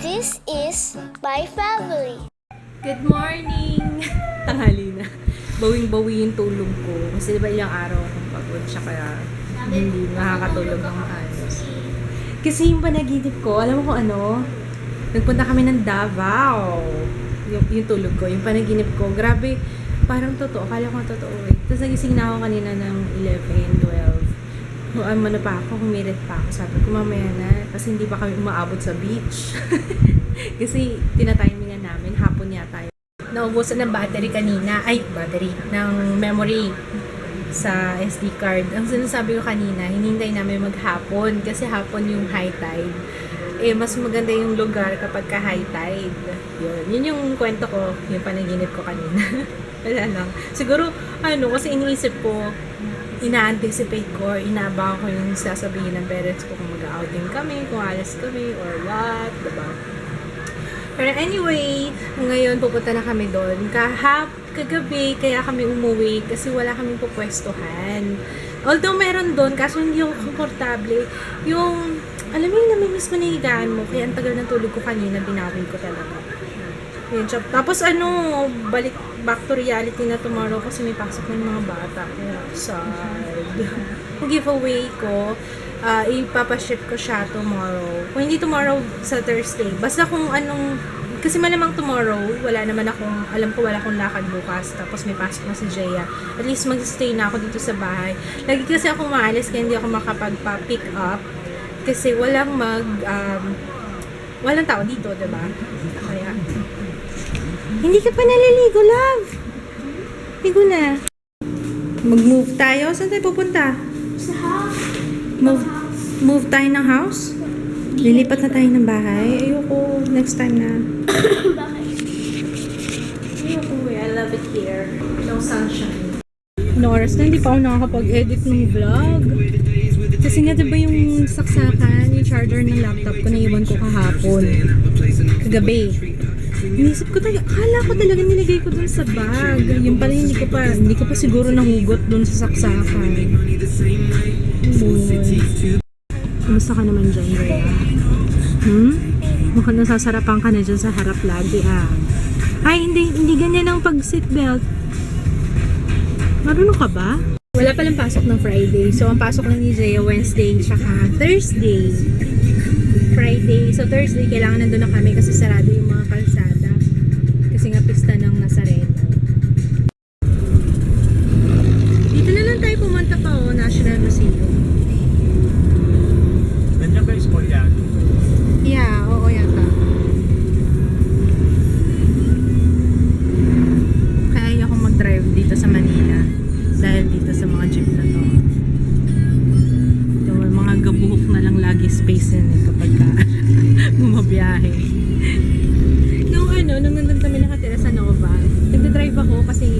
This is my family. Good morning! Tanghali na. Bawing-bawi yung tulog ko. Kasi diba ilang araw akong pagod siya kaya hindi nakakatulog ng maayos. Kasi yung panaginip ko, alam mo kung ano? Nagpunta kami ng Davao. Yung tulog ko, yung panaginip ko. Grabe, parang totoo. Kala ko totoo eh. Tapos nagising na ako kanina ng 11, 12. Ano pa ako, humirit pa ako. Sabi ko, mamaya na. Kasi hindi pa kami umaabot sa beach. Kasi tinatimingan namin, hapon yata yun. Naubusan ng battery kanina. Ng memory sa SD card. Ang sinasabi ko kanina, hinintay namin maghapon. Kasi hapon yung high tide. Mas maganda yung lugar kapag ka high tide. Yun yung kwento ko, yung panaginip ko kanina. Wala lang. Siguro, kasi iniisip ko, ina-anticipate ko, inaabang ko yung sasabihin ng parents ko kung mag-outing kami, kung alas kami, or what, diba? Pero anyway, ngayon pupunta na kami doon. Kagabi, kaya kami umuwi kasi wala kaming pupwestuhan. Although meron doon, kaso hindi ako komportable. Yung, alam mo yung namimiss mo na higaan mo, kaya ang tagal ng tulog ko kanina, binawin ko talaga. Yun, tapos balik back to reality na tomorrow kasi may pasok ng mga bata. Sad. Yung giveaway ko, ipapaship ko siya tomorrow. Kung hindi tomorrow, sa Thursday. Basta kung anong, kasi malamang tomorrow, alam ko wala akong lakad bukas. Tapos may pasok na si Jaya. At least mag-stay na ako dito sa bahay. Lagi kasi ako maalis kaya hindi ako makapagpa-pick up. Kasi walang tao dito, diba? Kaya, hindi ka pa naliligo, love. Ligo na. Mag-move tayo. Saan tayo pupunta? Sa house. Move tayo ng house? Lilipat na tayo ng bahay. Ayoko. Next time na. Ayoko I love it here. No sunshine. Ano oras na? Hindi pa ako nakakapag-edit ng vlog. Kasi nga diba yung saksakan, yung charger ng laptop ko na iwan ko kahapon. Kagabi. Inisip ko talaga, akala ko talaga nilagay ko dun sa bag. Yung pala hindi ko pa siguro nahugot dun sa saksakan. Kumusta ka naman dyan, Rhea? Mukhang nasasarapan ka na dyan sa harap lagi, Ay, hindi ganyan ang pag-seatbelt. Marunong ka ba? Wala palang pasok ng Friday. So, ang pasok lang ni Jaya Wednesday tsaka Thursday. Friday. So, Thursday, kailangan nandun na kami kasi sarado yung mga kalsada. Kasi nga pista ng Nazareno. Dito na lang tayo pumunta pa, National Museum. Nandiyan ba yung school yan? Yeah, oo yata. Kaya ayoko mag-drive dito sa Manila. Dahil dito sa mga jeep na to. Ito, mga gabuhok na lang lagi space yun kapag ka bumabiyahe. Nung nandun kami nakatira sa Nova, nagda-drive ako kasi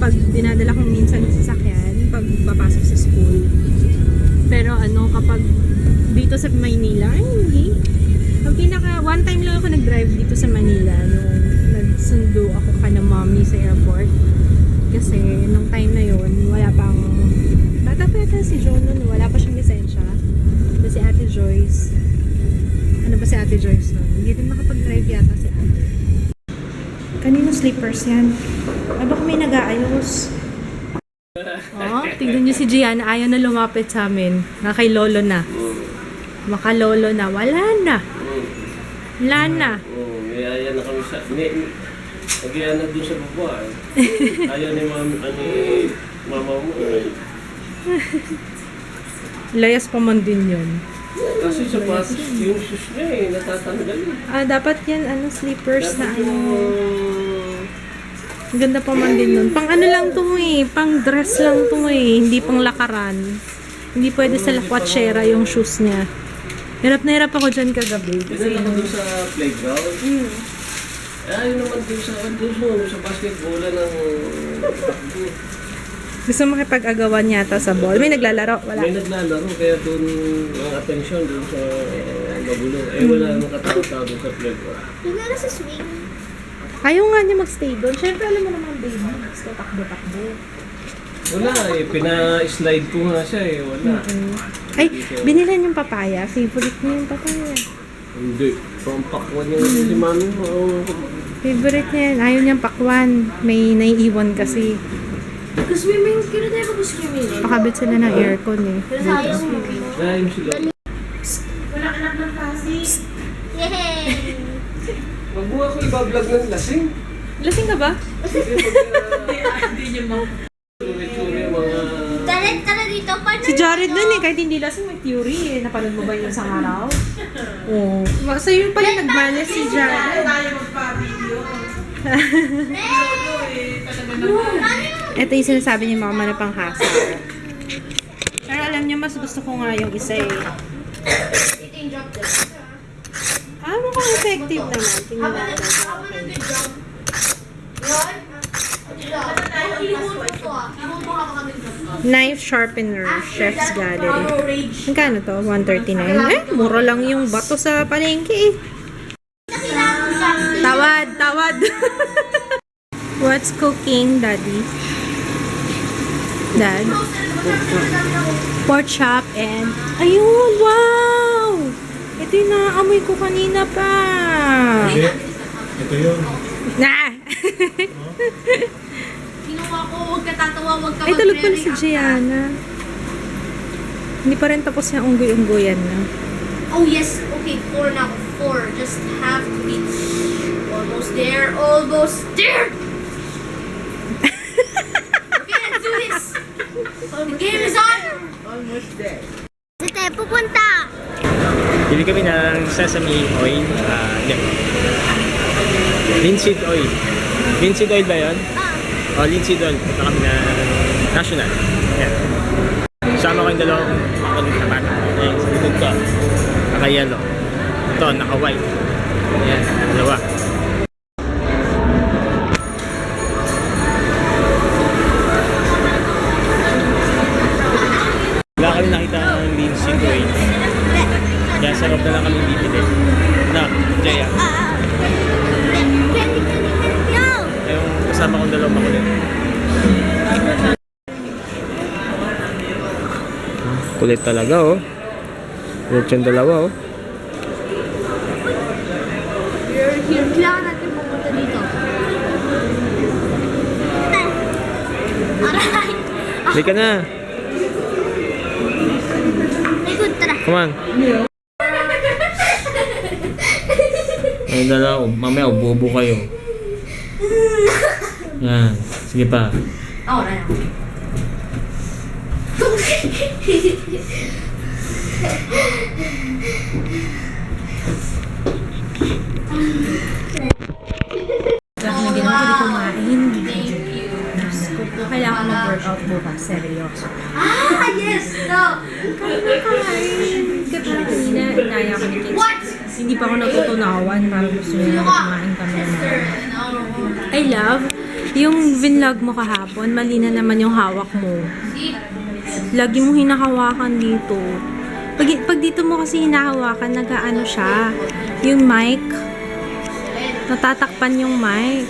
pag dinadala kong minsan sa sasakyan, pag papasok sa school. Pero kapag dito sa Maynila, hindi. One time lang ako nag-drive dito sa Manila nung nagsundo ako kana mommy sa airport. Kasi nung time na yun, wala pang bata pa yata si John nun, wala pa siyang lisensya. Si Ate Joyce. Ano ba si Ate Joyce nun? Hindi rin makapag-drive yata si Ate. Kanino slippers yan? Baka may nag-aayos. Tignan niyo si Gianna, ayaw na lumapit sa amin. Nakay lolo na. Makalolo na. Wala na. Wala na. May ayaw na kami sa... Nagyaya na doon sa bubuan. Ayaw ni mama mo. Layas pa man din yun. Kasi sapatos, yung shoes niya natatanggal. Dapat yan, slippers na Ang ganda pa man din nun. Pang lang to pang dress lang to Hindi pang lakaran. Hindi pwede sa lakwatsera yung shoes niya. Hirap na hirap ako dyan kagabi. Kasi ako doon sa playground. Ayaw naman doon sa basketball ng takbo. Gusto makipag-agawan yata sa ball. May naglalaro? Wala. May naglalaro, kaya doon ang atensyon doon sa magulo. Wala nang katao-tao doon sa playground. Naglara sa swing. Ayaw nga niya magstay doon. Siyempre, alam mo naman, baby. Gusto takbo-takbo. Wala pina-slide ko nga siya Wala. Ay, binilan yung papaya. Favorite niya yung papaya. Hindi. Pampakwan yung si mami mo. Favorite niya yan. Ayaw niyang pakwan. May naiiwan kasi. Nag-swimming. Kino tayo mag-swimming eh. Pakabit sila ng aircon eh. Pero sayang swimming. Dahil sila. Yay! Magbuha ko ibablog ng lasing. Lasing ka ba? Tsuri-tsuri mga... Tara dito. Paano Si Jared nun eh, kahit hindi lasing may theory eh. Napanood mo ba yun isang araw? Oo. Sa'yo pala nagmalas si Jared. Ito yung sinasabi ni Mama na panghasa. Pero alam niyo, mas gusto ko nga yung isa eh. Mukhang effective naman. Tingnan natin. Knife sharpener, Chef's Gallery. Magkano to? 139? Mura lang yung bato sa palengke eh. Tawad! What's cooking, Daddy? Dad? Pork chop and... Ayun! Wow! Ito yung naaamoy ko kanina pa. Ito yun. Nah! Kinuha ko, huwag ka tatawa, huwag ka Ay, tulog pa na si Gianna. Hindi pa rin tapos yung unggoy-unggoyan na. Oh yes, okay, 4 now. 4. Just have to be almost there. Almost there! Okay, let's do this! The game is on! Almost there. Saan tayo pupunta? Bili kami ng sesame oil. Linseed oil. Linseed oil ba yun? O, linseed oil. Punta kami na national. Yan. Sama ko yung dalawang makulit na bata. Ayan, sa likod ko. Naka-yellow. Ito, naka-white. Ayan, dalawa. Wala kami nakita ng linseed oil. Kaya sarap na lang kami bibili. Na, Jaya. Go! Yung kasama kong dalawang makulit. Kulit talaga oh. Kulit yung dalawa oh. Here, kailangan natin pupunta dito. Aray! Hindi ka na. Likod, tara. Come on. Ay dalawa. Mamaya bobo kayo. Yan. Sige pa. Oh, na. Hindi mo pwede kumain. Kailangan mag-workout bukas. Seryoso. Ah, yes! No! Kain. Kaya kanina, inaya ko ni Kids. What? Hindi pa ako natutunawan para gusto niya na kumain kami na. I love, yung vinlog mo kahapon, mali na naman yung hawak mo. Lagi mo hinahawakan dito. Pag dito mo kasi hinahawakan, nag-ano siya. Yung mic, natatakpan yung mic.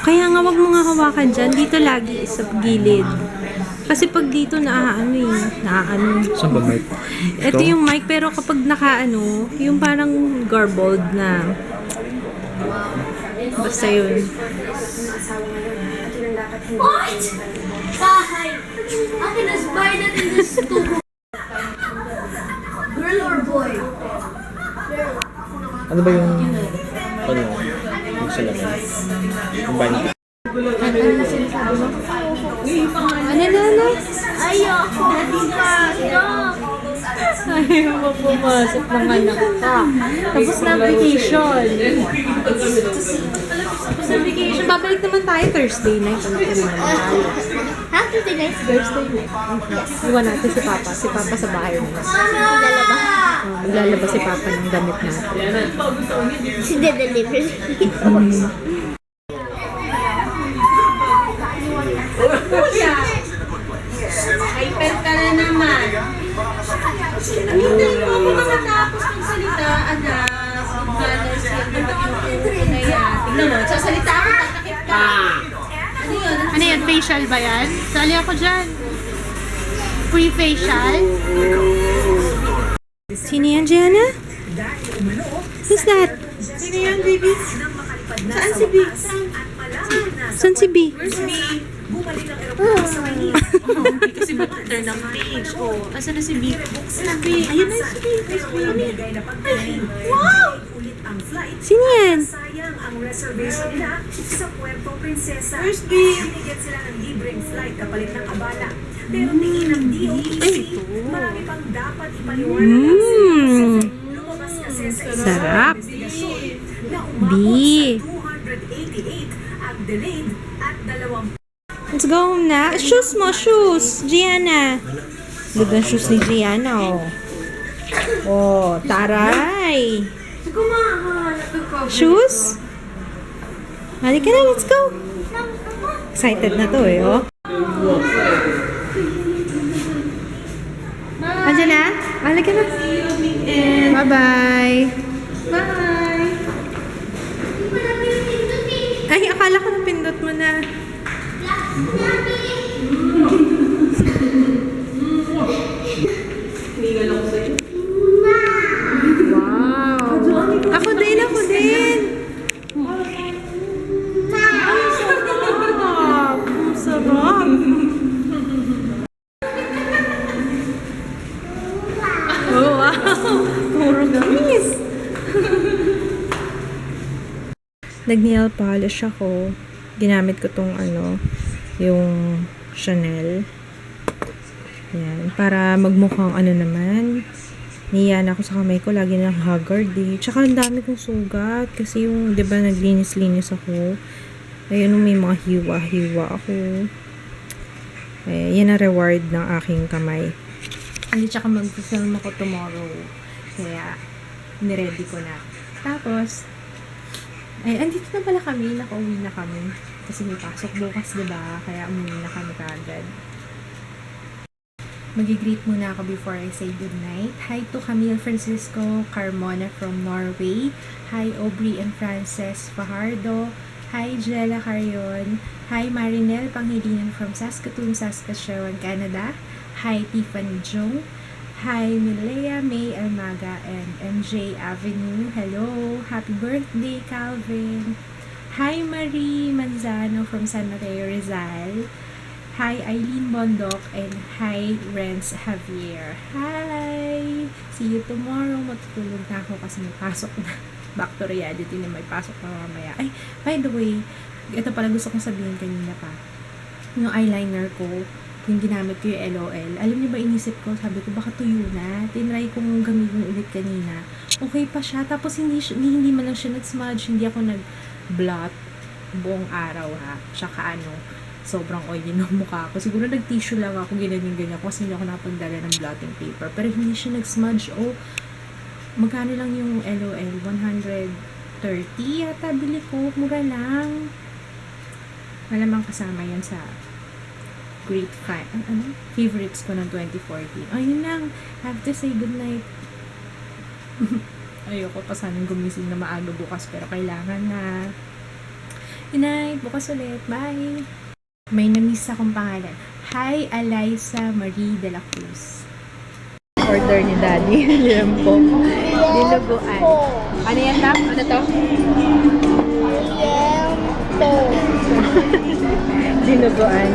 Kaya nga, wag mo nga hawakan dyan. Dito lagi, sa gilid. Kasi pag dito, naaano eh. Naaano. Saan ba mic? Ito yung mic, pero kapag nakaano, yung parang garbled na. Basta yun. What? Bahay! I can just buy that in the store. Girl or boy? Ano ba yung... Ano? Yung salamin? Yung bani? Ano? Ayoko! Stop! Ayaw mo pumasok ng anak ka. Tapos na ang vacation. Tapos na vacation. Babalik naman tayo Thursday night. Happy to nice Thursday night. Yes. Iwan natin si Papa. Si Papa sa bahay na. Lalaba. Maglalabas si Papa ng damit natin. Si the delivery. Hyper ka na naman. Hindi mo ako makatapos ng salita, anak. Manners yan. Kaya, tignan mo, sasalita ako, tatakip ka. Ano yan? Facial ba yan? Sali ako dyan. Free facial. Sino yan, Gianna? Who's that? Sino yan, baby? Saan si B? Saan si B? Where's me? Kasi ba turn ng page? Oh, asan na si B? Ayun na si B. Wow! Sino yan? Sayang ang reservation nila sa Puerto Princesa. Where's B? Binigyan sila ng libreng flight kapalit ng abala. Pero tingin ng DOTC, marami pang dapat ipaliwanag ang sitwasyon. Lumabas kasi sa isang Sarap. investigasyon na B. umabot sa 288 ang delayed at 20 Let's go home na. Shoes mo, shoes. Gianna. Ganda shoes ni Gianna, oh. Oh, taray. Siguro makahanap ng cover. Shoes? Halika na, let's go. Excited na to eh, oh. Angela, halika na. Bye-bye. Bye! Ay, akala ko napindot mo na. Wow. Ako din, ako din. Sarap. Sarap. Oh, wow. Puro gamis. Nag-nail polish ako. Ginamit ko tong yung Chanel. Yan. Para magmukhang naman. Niyan ako sa kamay ko. Lagi na haggard eh. Tsaka ang dami kong sugat. Kasi yung, di ba, naglinis-linis ako. Ayun, may mga hiwa-hiwa ako. Eh, yan ang reward ng aking kamay. Hindi, tsaka mag-film ako tomorrow. Kaya, niready ko na. Tapos, ay, andito na pala kami. Nakauwi na kami. Kasi may pasok bukas, diba? Kaya umuwi na kami kagad. Mag-greet muna ako before I say goodnight. Hi to Camille Francisco Carmona from Norway. Hi Aubrey and Frances Fajardo. Hi Jella Carion. Hi Marinel Pangilinan from Saskatoon, Saskatchewan, Canada. Hi Tiffany Jong. Hi Milea May Almaga and MJ Avenue. Hello. Happy birthday, Calvin. Hi Marie Manzano from San Mateo, Rizal. Hi Eileen Bondok and hi Renz Javier. Hi! See you tomorrow. Matutulog na ako kasi may pasok na. Back to reality na may pasok na mamaya. Ay, by the way, ito pala gusto kong sabihin kanina pa. Yung eyeliner ko, yung ginamit ko yung LOL. Alam niyo ba, inisip ko, sabi ko, baka tuyo na. Tinry kong gamitin ulit kanina. Okay pa siya. Tapos hindi man lang siya nag-smudge. Hindi ako nag-blot buong araw ha. Tsaka sobrang oily ng mukha ko. Siguro nag-tissue lang ako, ganyan ko kasi hindi ako napagdala ng blotting paper. Pero hindi siya nag-smudge. Oh, magkano lang yung LOL? 130 yata bili ko. Mura lang. Malamang kasama yan sa great favorites ko ng 2014. Ayun lang. Have to say goodnight. Ayoko pa sanang gumising na maaga bukas pero kailangan na. Good night. Bukas ulit. Bye. May na-miss akong pangalan. Hi, Eliza Marie de la Cruz. Order ni Daddy. Lempo. Dinuguan. Ano yan, Tap? Ano to? Lempo. Dinuguan.